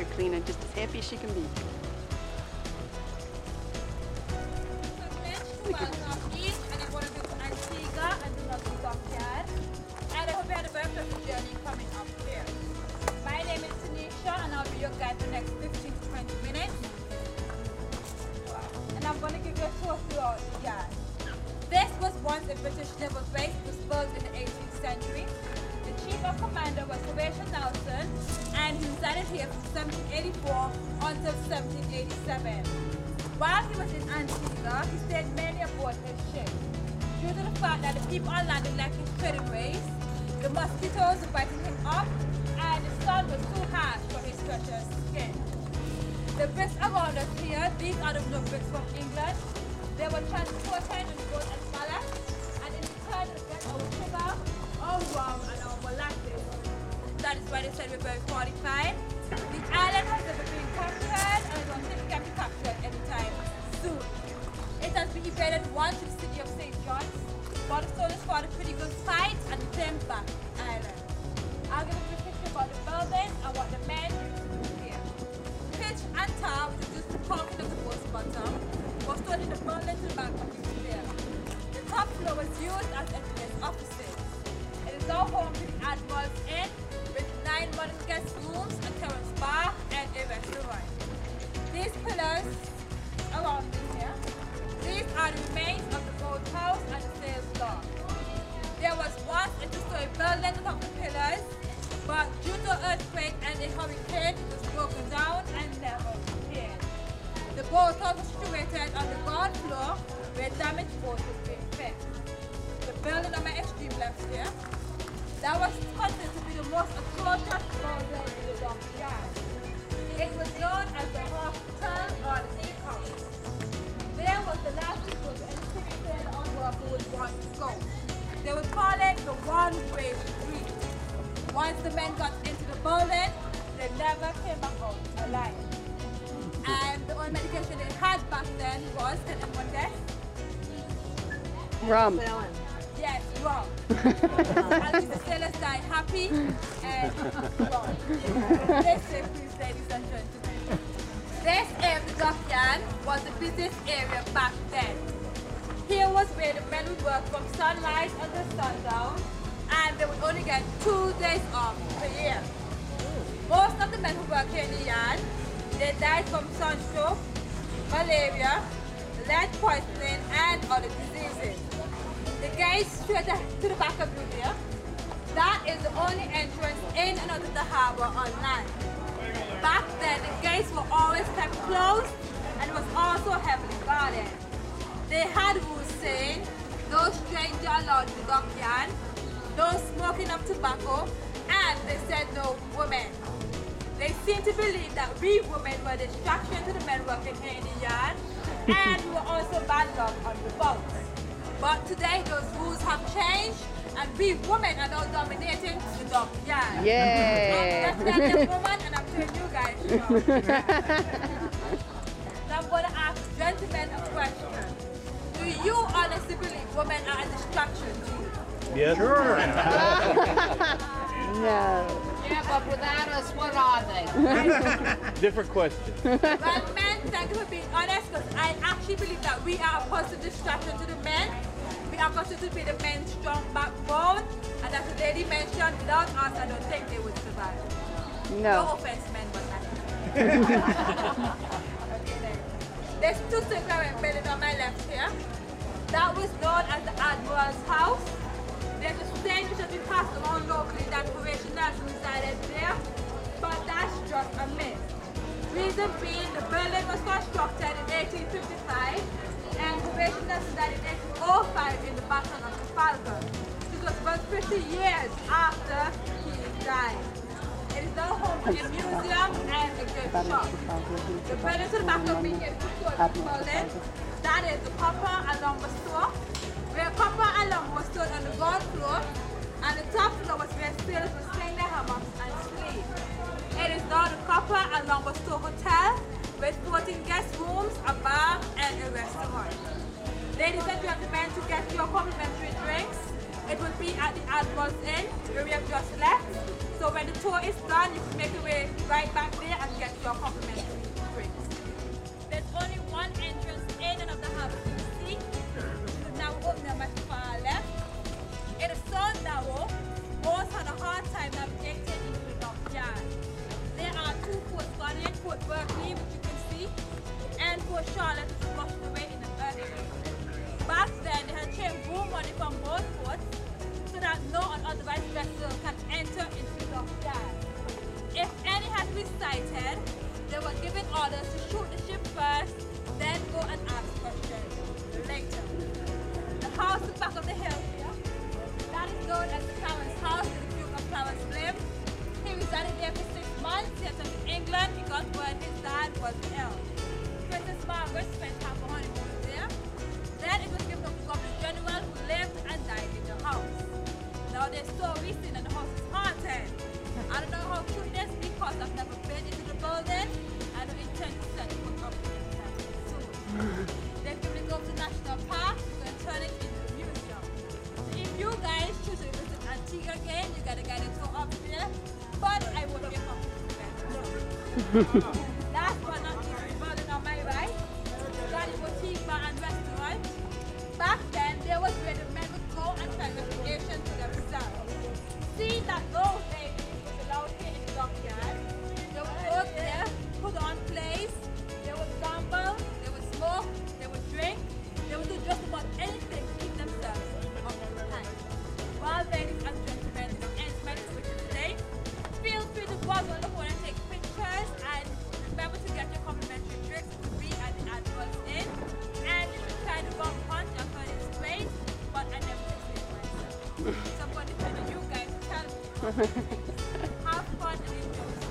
here cleaning, just as happy as she can be. Welcome in, and I'm going to go to Antigua and do the Dockyard. And I hope you had a very pleasant journey coming up here. My name is Tanisha, and I'll be your guide for the next 15 to 20 minutes. And I'm going to give you a tour throughout the yard. This was once a British naval base. It was built in the 18th century. The chief of commander was Horatio Nelson, and he resided here from 1784 until 1787. While he was in Antigua, he stayed mainly aboard his ship. Due to the fact that the people on land liked his trading ways, the mosquitoes were biting him up, and the sun was too harsh for his precious skin. The bricks around us here, these are the blue bricks from England. They were transported in boats and ballasts, and in return they get our sugar, our rum, and our molasses. That is why they said we're very fortified. The island has never been captured, and I don't think it can be captured anytime soon. It has been evaded once to the city of St. John's, but the soldiers fought a pretty good fight and claimed back the island. I'll give a brief picture about the buildings and what the men used to do here. Pitch and tar, which is just the concrete of the boat's bottom, was stored in the building to the back of the sail. The top floor was used as entrance offices. It is now home to the Admiral's Inn, with 9 modern guest rooms, a terrace bar, and a restaurant. These pillars around in here, these are the remains of the boathouse and the sails loft. There was once a 2-story building on top of the pillars, but due to earthquake and a hurricane, it was broken down and never repaired. The boathouse was situated on the ground floor where damaged boats was being fixed. The building on my extreme left here, that was considered to be the most atrocious building in the Dockyard. It was known as the hospital or the sick house. There was the last people to any citizen on work who would want to go. They would call it the one-way street. Once the men got into the building, they never came back out alive. And the only medication they had back then was, can anyone guess? Rum. Yes, rum. At least the sailors died happy and rum. Stay safe, please, ladies and gentlemen. This area of the Dockyard was the busiest area back then. Here was where the men would work from sunrise until sundown, and they would only get 2 days off per year. Most of the men who work here in the yard, they died from sunstroke, malaria, lead poisoning, and other diseases. The gates straight to the back of you here, that is the only entrance in and out of the harbour on land. Back then, the gates were always kept closed and it was also heavily guarded. They had rules saying, no stranger allowed in the dockyard, no smoking of tobacco, and they said no women. They seemed to believe that we women were a distraction to the men working here in the yard, and we were also bad luck on the boats. But today those rules have changed, and we women are now dominating the dockyard. Yeah. I'm a woman, and I'm telling you guys. So I'm going to ask gentlemen a question. Do you honestly believe women are a distraction to you? Yes. Sure. No. Yeah, but without us, what are they? Different question. Well, men, thank you for being honest, because I actually believe that we are a positive distraction to the men. We are considered to be the men's strong backbone, and as the lady mentioned, without us, I don't think they would survive. No No. offense, men, but okay, then. There's 2 circular buildings on my left here. That was known as the Admiral's House. There's a saying which has been passed around locally that Horatio Nelson resided there, but that's just a myth. Reason being, the building was constructed in 1855, and Horatio Nelson died in 1805 in the Battle of Trafalgar. This was about 50 years after he died. It is now home to a museum and a gift shop. The building to the back of me here is the building. That is the copper and lumber store, where copper and lumber was stored on the ground floor, and the top floor was where sailors would sling their hammocks and sleep. It is now the Copper and Lumber Store Hotel, with 14 guest rooms, a bar, and a restaurant. Ladies and gentlemen, to get your complimentary drinks, it would be at the Admiral's Inn, where we have just left. So when the tour is done, you can make your way right back there and get poor Charlotte was flushed away in an earthquake. Back then, they had changed boom money from both ports so that no unauthorized vessel can enter into the dockyard. If any had been sighted, they were given orders to shoot the ship first, then go and ask questions later. The house at the back of the hill here, that is known as the Clarence House in the Duke of Clarence lived. He resided there for 6 months. He had come to England. He got word his dad was ill. Princess Margaret spent half a honeymoon there. Then it was given up to Governor General, who lived and died in the house. Now there's so recent and the house is haunted. I don't know how true this is because I've never been into the building. I don't intend to set it up anytime soon. They're going to go to National Park. We're going to turn it into a museum. So if you guys choose to visit Antigua again, you got to get it to up there. But I won't give up. Last but not least, the building on my right, Granny Boutique Bar and Restaurant. Back then, there was where the men would go and try recreation to themselves. See that those ladies was allowed here in the dockyard. They would go there, put on plays, they would gamble, they would smoke, they would drink, they would do just about anything to keep themselves up to time. Well, ladies and gentlemen, this ends my description today. Feel free to go out on the phone and take pictures, and remember to get your complimentary drinks to be at the adverts in. And if you try the rum punch, I've heard it's great, but I never tasted it myself. So I'm going to depend on you guys to tell me. Have fun and enjoy.